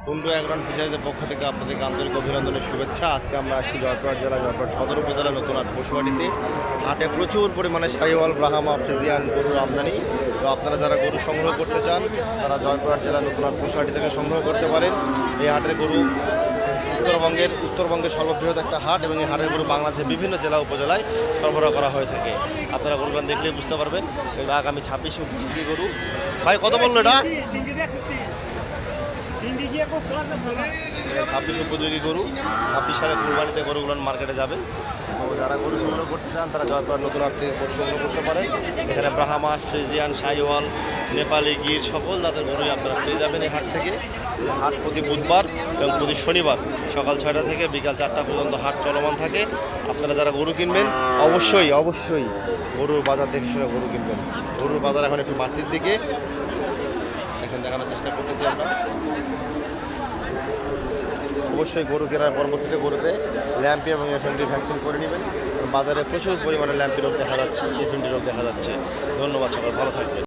কুন্ডু অ্যাগ্রন ফিশারিজের পক্ষ থেকে আপনাদেরকে আন্তরিক অভিনন্দনের শুভেচ্ছা। আজকে আমরা আসছি জয়পুরহাট জেলা জয়পুরহাট সদর উপজেলা নতুন হাট পশুহাটিতে। হাটে প্রচুর পরিমাণে শাহিওয়াল, ব্রাহ্মা, ফ্রিজিয়ান গরুর আমদানি। তো আপনারা যারা গরু সংগ্রহ করতে চান তারা জয়পুরহাট জেলা নতুন হাট পশুহাটি থেকে সংগ্রহ করতে পারেন। এই হাটের গরু উত্তরবঙ্গের সর্ববৃহৎ একটা হাট এবং এই হাটের গরু বাংলাদেশের বিভিন্ন জেলা উপজেলায় সরবরাহ করা হয়ে থাকে। আপনারা গরুগুলো দেখলেই বুঝতে পারবেন। এগুলো আগামী 26 উপযোগী গরু। ভাই কত বললো এটা? 26 উপযোগী গরু। 26 সালে কুরবানিতে গরুগুলো মার্কেটে যাবে। যারা গরু সংগ্রহ করতে চান তারা জয়পুরহাট নতুন হাট থেকে গরু সংগ্রহ করতে পারেন। এখানে ব্রাহ্মা, ফ্রিজিয়ান, শাহিওয়াল, নেপালি, গির সকল জাতের গরুই আপনারা পেয়ে যাবেন এই হাট থেকে। হাট প্রতি বুধবার এবং প্রতি শনিবার সকাল 6টা থেকে বিকাল 4টা পর্যন্ত হাট চলমান থাকে। আপনারা যারা গরু কিনবেন অবশ্যই গরুর বাজার দেখে শুনে গরু কিনবেন। গরুর বাজার এখন একটু বাড়তির দিকে এখন দেখানোর চেষ্টা করতেছি আমরা। অবশ্যই গরু কেনার পরবর্তীতে গরুতে ল্যাম্পি এবং এফএমডি ভ্যাকসিন করে নেবেন। বাজারে প্রচুর পরিমাণে ল্যাম্পি রোগ দেখা যাচ্ছে, এফএমডি রোগ দেখা যাচ্ছে। ধন্যবাদ, সবাই ভালো থাকবেন।